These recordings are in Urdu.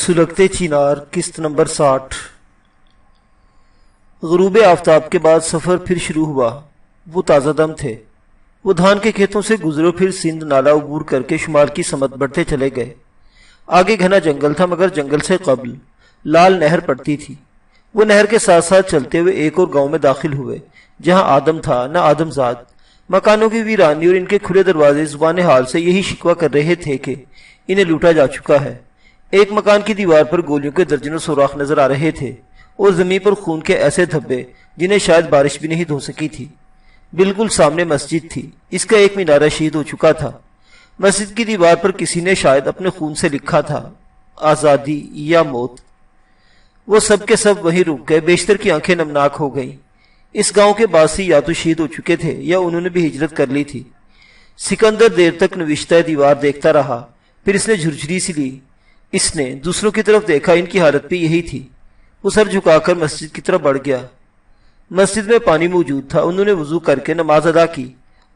سلگتے چینار قسط نمبر 60۔ غروب آفتاب کے بعد سفر پھر شروع ہوا۔ وہ تازہ دم تھے۔ وہ دھان کے کھیتوں سے گزرے، پھر سندھ نالا عبور کر کے شمال کی سمت بڑھتے چلے گئے۔ آگے گھنا جنگل تھا، مگر جنگل سے قبل لال نہر پڑتی تھی۔ وہ نہر کے ساتھ ساتھ چلتے ہوئے ایک اور گاؤں میں داخل ہوئے، جہاں آدم تھا نہ آدم زاد۔ مکانوں کی ویرانی اور ان کے کھلے دروازے زبان حال سے یہی شکوہ کر رہے تھے کہ انہیں لوٹا جا چکا ہے۔ ایک مکان کی دیوار پر گولیوں کے درجنوں سوراخ نظر آ رہے تھے، اور زمین پر خون کے ایسے دھبے جنہیں شاید بارش بھی نہیں دھو سکی تھی۔ بالکل سامنے مسجد تھی، اس کا ایک مینارہ شہید ہو چکا تھا۔ مسجد کی دیوار پر کسی نے شاید اپنے خون سے لکھا تھا، آزادی یا موت۔ وہ سب کے سب وہیں رک گئے، بیشتر کی آنکھیں نمناک ہو گئیں۔ اس گاؤں کے باسی یا تو شہید ہو چکے تھے یا انہوں نے بھی ہجرت کر لی تھی۔ سکندر دیر تک نوشتہ دیوار دیکھتا رہا، پھر اس نے جھرجھری سی لی۔ اس نے دوسروں کی طرف دیکھا، ان کی حالت بھی یہی تھی۔ وہ سر جھکا کر مسجد کی طرف بڑھ گیا۔ مسجد میں پانی موجود تھا۔ انہوں نے وضو کر کے نماز ادا کی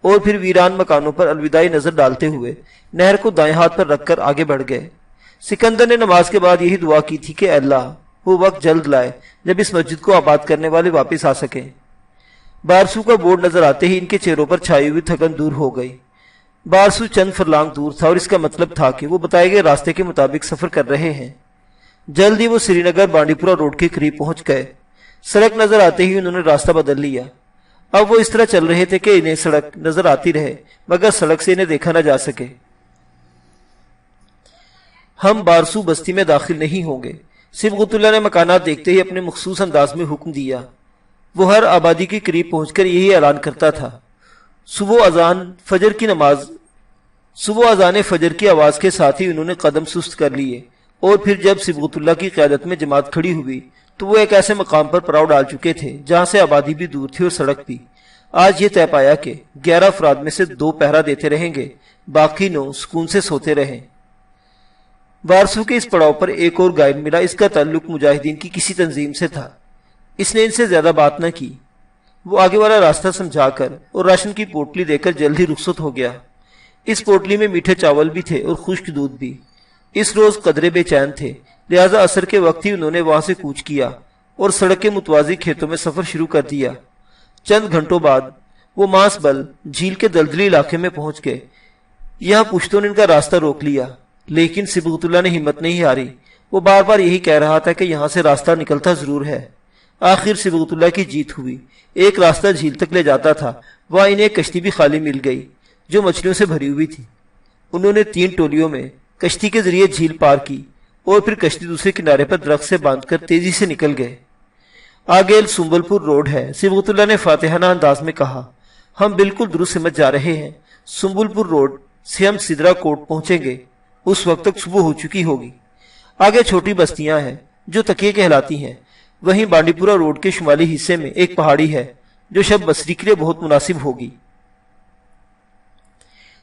اور پھر ویران مکانوں پر الوداعی نظر ڈالتے ہوئے نہر کو دائیں ہاتھ پر رکھ کر آگے بڑھ گئے۔ سکندر نے نماز کے بعد یہی دعا کی تھی کہ اللہ وہ وقت جلد لائے جب اس مسجد کو آباد کرنے والے واپس آ سکیں۔ بارسو کا بورڈ نظر آتے ہی ان کے چہروں پر چھائی ہوئی تھکن دور ہو گئی۔ بارسو چند فرلانگ دور تھا، اور اس کا مطلب تھا کہ وہ بتائے گئے راستے کے مطابق سفر کر رہے ہیں۔ جلد ہی وہ سری نگر بانڈی پورہ روڈ کے قریب پہنچ گئے۔ سڑک نظر آتے ہی انہوں نے راستہ بدل لیا۔ اب وہ اس طرح چل رہے تھے کہ انہیں سڑک نظر آتی رہے، مگر سڑک سے انہیں دیکھا نہ جا سکے۔ ہم بارسو بستی میں داخل نہیں ہوں گے، صبغت اللہ نے مکانات دیکھتے ہی اپنے مخصوص انداز میں حکم دیا۔ وہ ہر آبادی کے قریب پہنچ کر یہی اعلان کرتا تھا۔ صبح اذان فجر کی آواز کے ساتھ ہی انہوں نے قدم سست کر لیے، اور پھر جب صبغت اللہ کی قیادت میں جماعت کھڑی ہوئی تو وہ ایک ایسے مقام پر پڑاؤ ڈال چکے تھے جہاں سے آبادی بھی دور تھی اور سڑک بھی۔ آج یہ طے پایا کہ 11 افراد میں سے 2 پہرا دیتے رہیں گے، باقی 9 سکون سے سوتے رہیں۔ بارسو کے اس پڑاؤ پر ایک اور گائیڈ ملا۔ اس کا تعلق مجاہدین کی کسی تنظیم سے تھا۔ اس نے ان سے زیادہ بات نہ کی۔ وہ آگے والا راستہ سمجھا کر اور راشن کی پوٹلی دے کر جلد ہی رخصت ہو گیا۔ اس پوٹلی میں میٹھے چاول بھی تھے اور خشک دودھ بھی۔ اس روز قدرے بے چین تھے، لہذا عصر کے وقت ہی انہوں نے وہاں سے کوچ کیا اور سڑک کے متوازی کھیتوں میں سفر شروع کر دیا۔ چند گھنٹوں بعد وہ ماس بل جھیل کے دلدلی علاقے میں پہنچ گئے۔ یہاں پشتوں نے ان کا راستہ روک لیا، لیکن صبغت اللہ نے ہمت نہیں ہاری۔ وہ بار بار یہی کہہ رہا تھا کہ یہاں سے راستہ نکلتا ضرور ہے۔ آخر صبغت اللہ کی جیت ہوئی۔ ایک راستہ جھیل تک لے جاتا تھا، وہاں انہیں ایک کشتی بھی خالی مل گئی جو مچھلیوں سے بھری ہوئی تھی۔ انہوں نے 3 ٹولیوں میں کشتی کے ذریعے جھیل پار کی اور پھر کشتی دوسرے کنارے پر درخت سے باندھ کر تیزی سے نکل گئے۔ آگے سنبل پور روڈ ہے، صبغت اللہ نے فاتحانہ انداز میں کہا۔ ہم بالکل درست سمجھ جا رہے ہیں۔ سنبل پور روڈ سے ہم سدرا کوٹ پہنچیں گے، اس وقت تک صبح ہو چکی ہوگی۔ آگے چھوٹی بستیاں ہیں جو تکیے کہلاتی ہیں۔ وہیں بانڈی پورہ روڈ کے شمالی حصے میں ایک پہاڑی ہے جو شب بسری کے لیے بہت مناسب ہوگی۔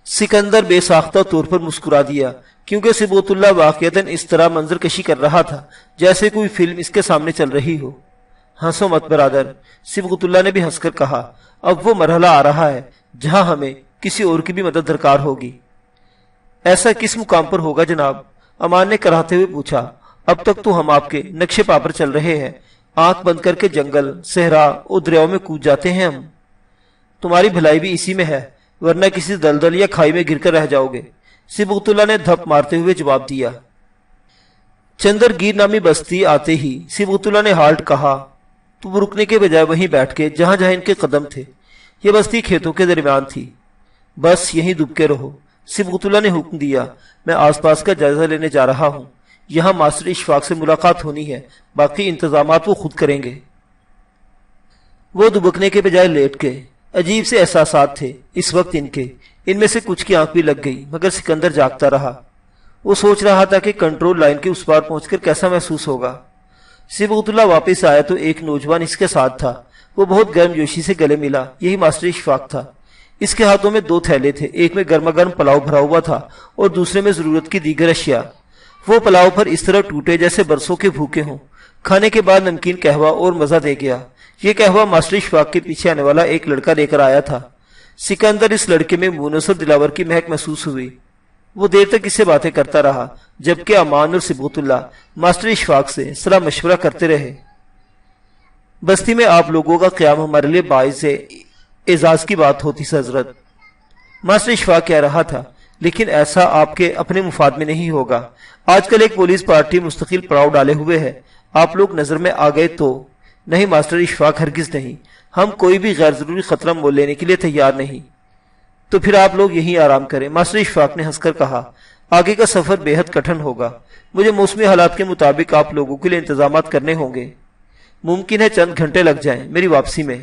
سکندر بے ساختہ طور پر مسکرا دیا، کیونکہ صبغت اللہ واقعتاً اس طرح منظر کشی کر رہا تھا جیسے کوئی فلم اس کے سامنے چل رہی ہو۔ ہنسو مت برادر، صبغت اللہ نے بھی ہنس کر کہا۔ اب وہ مرحلہ آ رہا ہے جہاں ہمیں کسی اور کی بھی مدد درکار ہوگی۔ ایسا کس مقام پر ہوگا جناب؟ امان نے کراہتے ہوئے پوچھا۔ اب تک تو ہم آپ کے نقشے پا پر چل رہے ہیں، آنکھ بند کر کے جنگل، صحرا اور دریاؤں میں کود جاتے ہیں ہم۔ تمہاری بھلائی بھی اسی میں ہے، ورنہ کسی دلدل یا کھائی میں گر کر رہ جاؤ گے، صبغت اللہ نے دھپ مارتے ہوئے جواب دیا۔ چندر گیر نامی بستی آتے ہی صبغت اللہ نے ہالٹ کہا تو وہ رکنے کے بجائے وہیں بیٹھ کے جہاں جہاں ان کے قدم تھے۔ یہ بستی کھیتوں کے درمیان تھی۔ بس یہیں دبکے رہو، صبغت اللہ نے حکم دیا۔ میں آس پاس کا جائزہ لینے جا رہا ہوں۔ یہاں ماسٹر اشفاق سے ملاقات ہونی ہے، باقی انتظامات وہ خود کریں گے۔ وہ دبکنے کے بجائے لیٹ گئے۔ عجیب سے احساسات تھے اس وقت ان میں سے کچھ کی آنکھ بھی لگ گئی، مگر سکندر جاگتا رہا۔ وہ سوچ رہا تھا کہ کنٹرول لائن کے اس پار پہنچ کر کیسا محسوس ہوگا۔ صبغت اللہ واپس آیا تو ایک نوجوان اس کے ساتھ تھا۔ وہ بہت گرم جوشی سے گلے ملا۔ یہی ماسٹر اشفاق تھا۔ اس کے ہاتھوں میں 2 تھیلے تھے، ایک میں گرما گرم پلاؤ بھرا ہوا تھا اور دوسرے میں ضرورت کی دیگر اشیاء۔ وہ پلاؤ پر اس طرح ٹوٹے جیسے برسوں کے بھوکے ہوں۔ کھانے کے بعد نمکین قہوہ اور مزہ دے گیا۔ یہ قہوہ ماسٹر اشفاق کے پیچھے آنے والا ایک لڑکا لے کر آیا تھا۔ سکندر اس لڑکے میں مونس اور دلاور کی مہک محسوس ہوئی۔ وہ دیر تک اس سے باتیں کرتا رہا، جبکہ امان اور صبغت اللہ ماسٹر اشفاق سے صلاح مشورہ کرتے رہے۔ بستی میں آپ لوگوں کا قیام ہمارے لیے باعث اعزاز کی بات ہوتی سے حضرت، ماسٹر اشفاق کہہ رہا تھا، لیکن ایسا آپ کے اپنے مفاد میں نہیں ہوگا۔ آج کل ایک پولیس پارٹی مستقل پڑاؤ ڈالے ہوئے ہے، آپ لوگ نظر میں آ گئے تو؟ نہیں ماسٹر اشفاق، ہرگز نہیں، ہم کوئی بھی غیر ضروری خطرہ مول لینے کے لیے تیار نہیں۔ تو پھر آپ لوگ یہیں آرام کریں، ماسٹر اشفاق نے ہنس کر کہا۔ آگے کا سفر بے حد کٹھن ہوگا، مجھے موسمی حالات کے مطابق آپ لوگوں کے لیے انتظامات کرنے ہوں گے۔ ممکن ہے چند گھنٹے لگ جائیں میری واپسی میں۔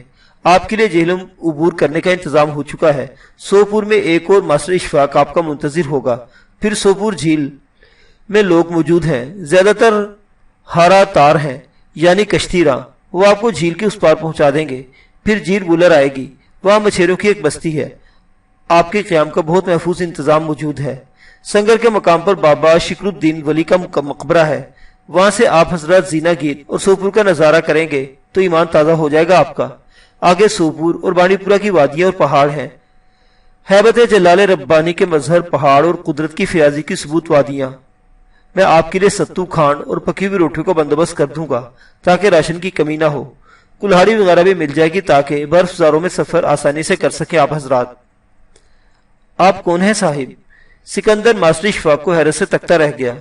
آپ کے لیے جہلم عبور کرنے کا انتظام ہو چکا ہے، سوپور میں ایک اور ماسٹر اشفاق آپ کا منتظر ہوگا۔ پھر سوپور جھیل میں لوگ موجود ہیں، زیادہ تر ہارا تار ہیں یعنی کشتی راں، وہ آپ کو جھیل کے اس پار پہنچا دیں گے۔ پھر جھیل بولر آئے گی، وہاں مچھیروں کی ایک بستی ہے، آپ کے قیام کا بہت محفوظ انتظام موجود ہے۔ سنگر کے مقام پر بابا شکر الدین ولی کا مقبرہ ہے، وہاں سے آپ حضرات زینہ گیت اور سوپور کا نظارہ کریں گے تو ایمان تازہ ہو جائے گا آپ کا۔ آگے سوپور اور بانڈی پورہ کی وادیاں اور پہاڑ ہیں، ہیبت جلال ربانی کے مظہر پہاڑ اور قدرت کی فیاضی کی ثبوت وادیاں۔ میں آپ کے لیے ستو کھانڈ اور پکی ہوئی روٹیوں کا بندوبست کر دوں گا تاکہ راشن کی کمی نہ ہو، کلہاڑی وغیرہ بھی مل جائے گی تاکہ برف زاروں میں سفر آسانی سے کر سکیں آپ حضرات۔ آپ کون ہیں صاحب؟ سکندر ماسٹر اشفاق کو حیرت سے تکتا رہ گیا۔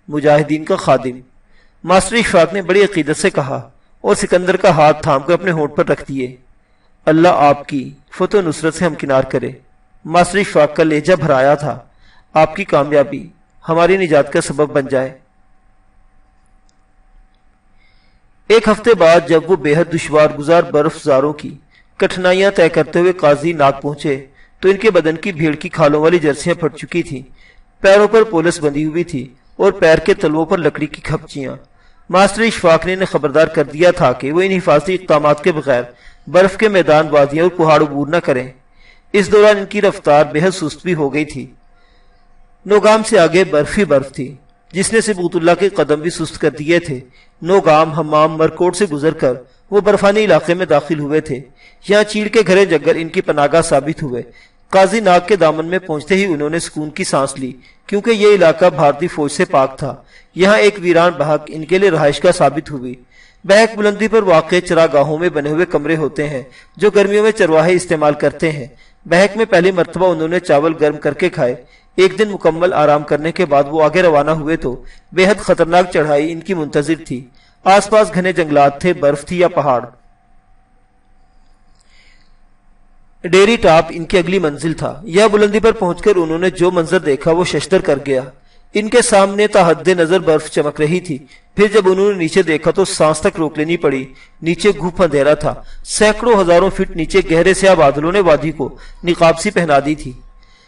مجاہدین کا خادم، ماسٹر اشفاق نے بڑی عقیدت سے کہا اور سکندر کا ہاتھ تھام کر اپنے ہونٹ پر رکھ دیے۔ اللہ آپ کی فتح و نصرت سے ہمکنار کرے۔ ماسٹر اشفاق کا لہجہ بھرایا تھا، آپ کی کامیابی ہماری نجات کا سبب بن جائے۔ ایک ہفتے بعد جب وہ بے حد دشوار گزار برف زاروں کی کٹھنائیاں طے کرتے ہوئے قاضی ناگ پہنچے تو ان کے بدن کی بھیڑ کی کھالوں والی جرسیاں پھٹ چکی تھیں، پیروں پر پولس بندھی ہوئی تھی اور پیر کے تلووں پر لکڑی کی کھپچیاں۔ ماسٹر اشفاق نے انہیں خبردار کر دیا تھا کہ وہ ان حفاظتی اقدامات کے بغیر برف کے میدان، وادیاں اور پہاڑ عبور نہ کریں۔ اس دوران ان کی رفتار بے حد سست بھی ہو گئی تھی۔ نوگام سے آگے برف ہی برف تھی جس نے صبغت اللہ کے قدم بھی سست کر دیے تھے۔ نوگام، ہمام، مرکوٹ سے گزر کر وہ برفانی علاقے میں داخل ہوئے تھے، یہاں چیڑ کے گھرے جنگل ان کی پناہگاہ ثابت ہوئے۔ قاضی ناگ کے دامن میں پہنچتے ہی انہوں نے سکون کی سانس لی، کیونکہ یہ علاقہ بھارتی فوج سے پاک تھا۔ یہاں ایک ویران بہک ان کے لیے رہائش گاہ ثابت ہوئی۔ بہک بلندی پر واقع چراگاہوں میں بنے ہوئے کمرے ہوتے ہیں جو گرمیوں میں چرواہے استعمال کرتے ہیں۔ بہک میں پہلی مرتبہ انہوں نے چاول گرم کر کے کھائے۔ ایک دن مکمل آرام کرنے کے بعد وہ آگے روانہ ہوئے تو بے حد خطرناک چڑھائی ان کی منتظر تھی۔ آس پاس گھنے جنگلات تھے، برف تھی یا پہاڑ۔ ڈیری ٹاپ ان کی اگلی منزل تھا۔ یہ بلندی پر پہنچ کر انہوں نے جو منظر دیکھا وہ ششدر کر گیا۔ ان کے سامنے تا حد نظر برف چمک رہی تھی۔ پھر جب انہوں نے نیچے دیکھا تو سانس تک روک لینی پڑی۔ نیچے گھوپ اندھیرا تھا، سینکڑوں ہزاروں فٹ نیچے گہرے سیاہ بادلوں نے وادی کو نقاب سی پہنا دی تھی۔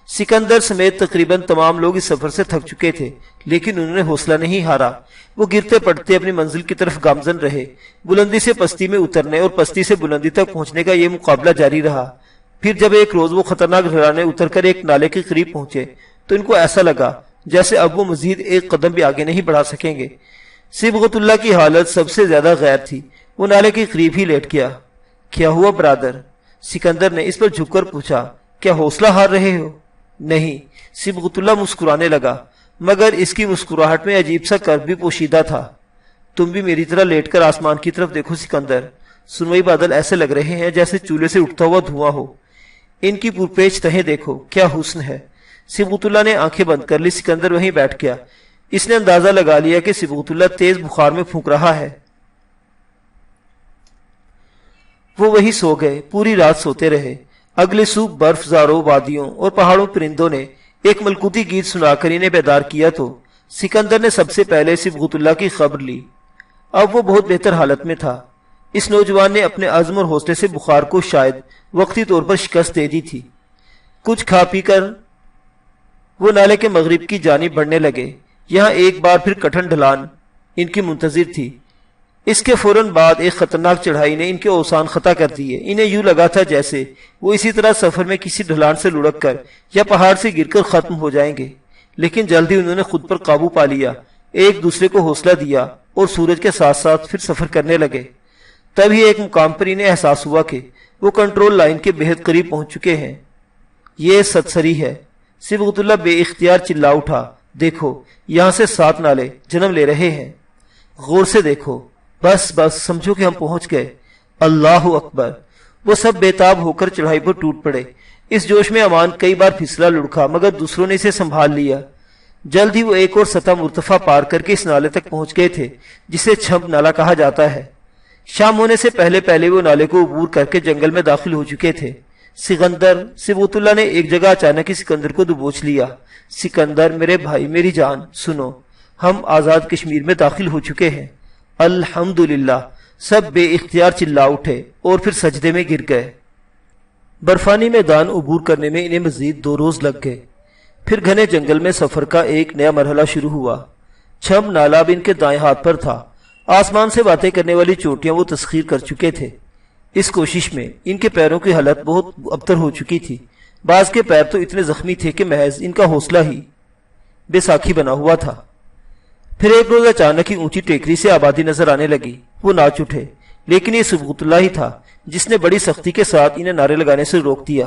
سکندر سمیت تقریباً تمام لوگ اس سفر سے تھک چکے تھے، لیکن انہوں نے حوصلہ نہیں ہارا۔ وہ گرتے پڑتے اپنی منزل کی طرف گامزن رہے۔ بلندی سے پستی میں اترنے اور پستی سے بلندی تک پہنچنے کا یہ مقابلہ جاری رہا۔ پھر جب ایک روز وہ خطرناک ڈھلانے اتر کر ایک نالے کے قریب پہنچے تو ان کو ایسا لگا جیسے اب وہ مزید ایک قدم بھی آگے نہیں بڑھا سکیں گے۔ صبغت اللہ کی حالت سب سے زیادہ غیر تھی، وہ نالے کے قریب ہی لیٹ گیا۔ کیا ہوا برادر؟ سکندر نے اس پر جھک کر پوچھا۔ کیا حوصلہ ہار رہے ہو؟ نہیں، صبغت اللہ مسکرانے لگا، مگر اس کی مسکراہٹ میں عجیب سا کرب بھی پوشیدہ تھا۔ تم بھی میری طرح لیٹ کر آسمان کی طرف دیکھو سکندر، سنوئی بادل ایسے لگ رہے ہیں جیسے چولہے سے اٹھتا ہوا دھواں ہو۔ ان کی پرپیچ تہیں دیکھو، کیا حسن ہے۔ صبغت اللہ نے آنکھیں بند کر لی۔ سکندر وہیں بیٹھ گیا۔ اس نے اندازہ لگا لیا کہ صبغت اللہ تیز بخار میں پھونک رہا ہے۔ وہ وہی سو گئے، پوری رات سوتے رہے۔ اگلے صبح برف زاروں وادیوں اور پہاڑوں پرندوں نے ایک ملکوتی گیت سنا کر انہیں بیدار کیا تو سکندر نے سب سے پہلے صبغت اللہ کی خبر لی۔ اب وہ بہت بہتر حالت میں تھا۔ اس نوجوان نے اپنے عزم اور حوصلے سے بخار کو شاید وقتی طور پر شکست دے دی تھی۔ کچھ کھا پی کر وہ نالے کے مغرب کی جانب بڑھنے لگے۔ یہاں ایک بار پھر کٹھن ڈھلان ان کی منتظر تھی۔ اس کے فوراً بعد ایک خطرناک چڑھائی نے ان کے اوسان خطا کر دیے۔ انہیں یوں لگا تھا جیسے وہ اسی طرح سفر میں کسی ڈھلان سے لڑک کر یا پہاڑ سے گر کر ختم ہو جائیں گے، لیکن جلدی انہوں نے خود پر قابو پا لیا، ایک دوسرے کو حوصلہ دیا اور سورج کے ساتھ ساتھ پھر سفر کرنے لگے۔ تبھی ایک مقام پر انہیں احساس ہوا کہ وہ کنٹرول لائن کے بہت قریب پہنچ چکے ہیں۔ یہ ستسری ہے۔ صبغت اللہ بے اختیار چلا اٹھا، دیکھو یہاں سے 7 نالے جنم لے رہے ہیں، غور سے دیکھو، بس بس سمجھو کہ ہم پہنچ گئے۔ اللہ اکبر! وہ سب بےتاب ہو کر چڑھائی پر ٹوٹ پڑے۔ اس جوش میں امان کئی بار پھسلا لڑکا، مگر دوسروں نے اسے سنبھال لیا۔ جلد ہی وہ ایک اور سطح مرتفع پار کر کے اس نالے تک پہنچ گئے تھے جسے چھمپ نالا کہا جاتا ہے۔ شام ہونے سے پہلے پہلے وہ نالے کو عبور کر کے جنگل میں داخل ہو چکے تھے۔ صبغت اللہ نے ایک جگہ اچانک ہی سکندر کو دبوچ لیا۔ سکندر میرے بھائی، میری جان، سنو، ہم آزاد کشمیر میں داخل ہو چکے ہیں۔ الحمدللہ! سب بے اختیار چلا اٹھے اور پھر سجدے میں گر گئے۔ برفانی میدان عبور کرنے میں انہیں مزید 2 روز لگ گئے۔ پھر گھنے جنگل میں سفر کا ایک نیا مرحلہ شروع ہوا۔ چھم نالا اب ان کے دائیں ہاتھ پر تھا۔ آسمان سے باتیں کرنے والی چوٹیاں وہ تسخیر کر چکے تھے۔ اس کوشش میں ان کے پیروں کی حالت بہت ابتر ہو چکی تھی۔ بعض کے پیر تو اتنے زخمی تھے کہ محض ان کا حوصلہ ہی بے ساکھی بنا ہوا تھا۔ پھر ایک روز اچانک ہی اونچی ٹیکری سے آبادی نظر آنے لگی۔ وہ ناچ اٹھے، لیکن یہ صبغت اللہ ہی تھا جس نے بڑی سختی کے ساتھ انہیں نعرے لگانے سے روک دیا۔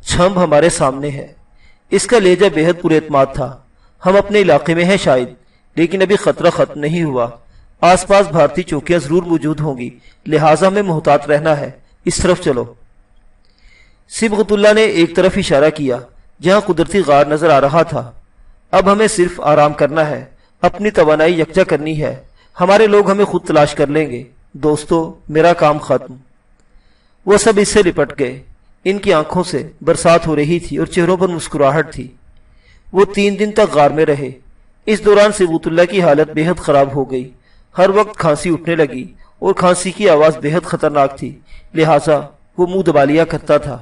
چھمب ہمارے سامنے ہے۔ اس کا لہجہ بے حد پر اعتماد تھا۔ ہم اپنے علاقے میں ہیں شاید، لیکن ابھی خطرہ ختم نہیں ہوا۔ آس پاس بھارتی چوکیاں ضرور موجود ہوں گی، لہٰذا ہمیں محتاط رہنا ہے۔ اس طرف چلو۔ صبغت اللہ نے ایک طرف اشارہ کیا جہاں قدرتی غار نظر آ رہا تھا۔ اب ہمیں صرف آرام کرنا ہے، اپنی توانائی یکجا کرنی ہے۔ ہمارے لوگ ہمیں خود تلاش کر لیں گے۔ دوستو، میرا کام ختم۔ وہ سب اس سے لپٹ گئے۔ ان کی آنکھوں سے برسات ہو رہی تھی اور چہروں پر مسکراہٹ تھی۔ وہ 3 دن تک غار میں رہے۔ اس دوران صبغت اللہ کی حالت بے حد خراب ہو گئی۔ ہر وقت کھانسی اٹھنے لگی اور کھانسی کی آواز بے حد خطرناک تھی، لہٰذا وہ منہ دبا لیا کرتا تھا۔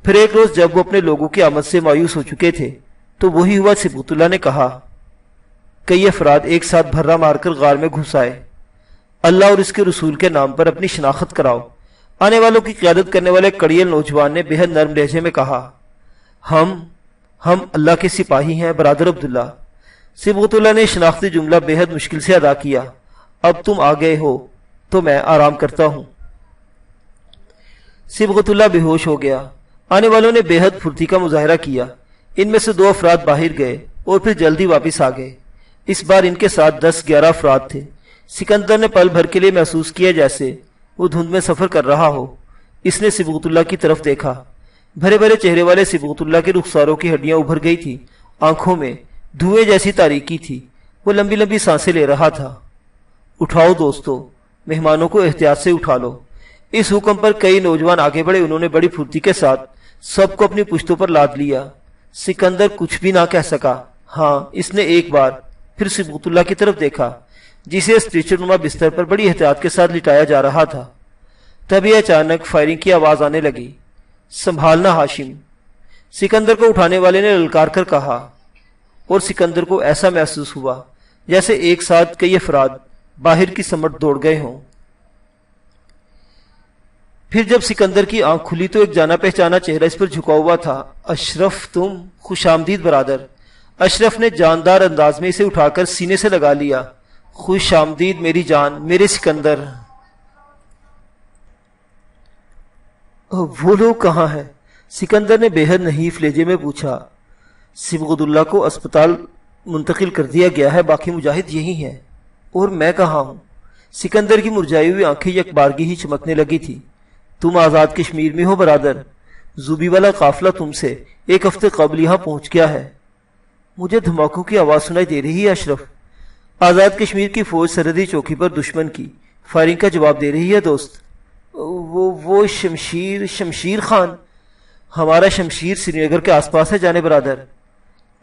پھر ایک روز جب وہ اپنے لوگوں کی آمد سے مایوس ہو چکے تھے تو وہی ہوا صبغت اللہ نے کہا، کئی افراد ایک ساتھ بھرا مار کر غار میں گھس آئے۔ اللہ اور اس کے رسول کے نام پر اپنی شناخت کراؤ۔ آنے والوں کی قیادت کرنے والے کڑیل نوجوان نے بے حد نرم لہجے میں کہا، ہم اللہ کے سپاہی ہیں برادر عبداللہ۔ صبغت اللہ نے شناختی جملہ بے حد مشکل سے ادا کیا، اب تم آ گئے ہو تو میں آرام کرتا ہوں۔ صبغت اللہ بے ہوش ہو گیا۔ آنے والوں نے بے حد پھرتی کا مظاہرہ کیا۔ ان میں سے 2 افراد باہر گئے اور پھر جلدی واپس آ گئے۔ اس بار ان کے ساتھ 10-11 افراد تھے۔ سکندر نے پل بھر کے لیے محسوس کیا جیسے وہ دھند میں سفر کر رہا ہو۔ اس نے صبغت اللہ کی طرف دیکھا۔ بھرے بھرے چہرے والے صبغت اللہ کے رخساروں کی ہڈیاں ابھر گئی تھی، آنکھوں میں دھوئیں جیسی تاریکی تھی۔ وہ لمبی لمبی سانسیں لے رہا تھا۔ اٹھاؤ دوستو، مہمانوں کو احتیاط سے اٹھا لو۔ اس حکم پر کئی نوجوان آگے بڑھے۔ انہوں نے بڑی پھرتی کے ساتھ سب کو اپنی پشتوں پر لاد لیا۔ سکندر کچھ بھی نہ کہہ سکا۔ ہاں، اس نے ایک بار پھر صبغت اللہ کی طرف دیکھا جسے اسٹریچر نما بستر پر بڑی احتیاط کے ساتھ لٹایا جا رہا تھا۔ تبھی اچانک فائرنگ کی آواز آنے لگی۔ سنبھالنا ہاشم، سکندر کو اٹھانے والے نے للکار کر کہا، اور سکندر کو ایسا محسوس ہوا جیسے ایک ساتھ کئی افراد باہر کی سمت دوڑ گئے ہوں۔ پھر جب سکندر کی آنکھ کھلی تو ایک جانا پہچانا چہرہ اس پر جھکا ہوا تھا۔ اشرف، تم؟ خوش آمدید برادر۔ اشرف نے جاندار انداز میں اسے اٹھا کر سینے سے لگا لیا۔ خوش آمدید میری جان، میرے سکندر۔ وہ لوگ کہاں ہیں؟ سکندر نے بے حد نحیف لہجے میں پوچھا۔ صبغت اللہ کو اسپتال منتقل کر دیا گیا ہے، باقی مجاہد یہی ہیں۔ اور میں کہاں ہوں؟ سکندر کی مرجائی ہوئی آنکھیں یک بارگی ہی چمکنے لگی تھی۔ تم آزاد کشمیر میں ہو برادر۔ زوبی والا قافلہ تم سے 1 ہفتے قبل یہاں پہنچ گیا ہے۔ مجھے دھماکوں کی آواز سنائی دے رہی ہے اشرف۔ آزاد کشمیر کی فوج سرحدی چوکی پر دشمن کی فائرنگ کا جواب دے رہی ہے دوست۔ وہ شمشیر خان؟ ہمارا شمشیر سری نگر کے آس پاس ہے جانے برادر۔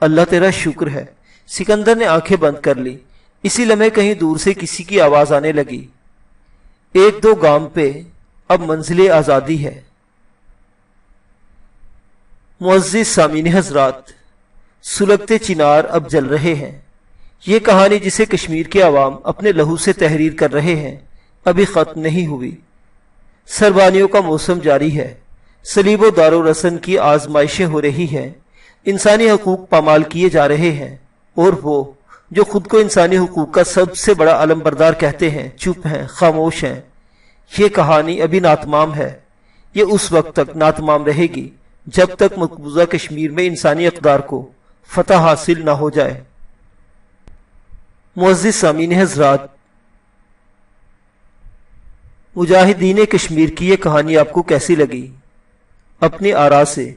اللہ تیرا شکر ہے۔ سکندر نے آنکھیں بند کر لی۔ اسی لمحے کہیں دور سے کسی کی آواز آنے لگی، 1-2 گام پہ اب منزل آزادی ہے۔ معزز سامعین حضرات، سلگتے چنار اب جل رہے ہیں۔ یہ کہانی جسے کشمیر کے عوام اپنے لہو سے تحریر کر رہے ہیں ابھی ختم نہیں ہوئی۔ سربانیوں کا موسم جاری ہے۔ صلیب و دار و رسن کی آزمائشیں ہو رہی ہیں۔ انسانی حقوق پامال کیے جا رہے ہیں، اور وہ جو خود کو انسانی حقوق کا سب سے بڑا علم بردار کہتے ہیں چپ ہیں، خاموش ہیں۔ یہ کہانی ابھی ناتمام ہے۔ یہ اس وقت تک ناتمام رہے گی جب تک مقبوضہ کشمیر میں انسانی اقدار کو فتح حاصل نہ ہو جائے۔ معزز سامعین حضرات، مجاہدین کشمیر کی یہ کہانی آپ کو کیسی لگی؟ اپنی آراء سے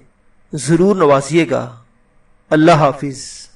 ضرور نوازیے گا۔ اللہ حافظ۔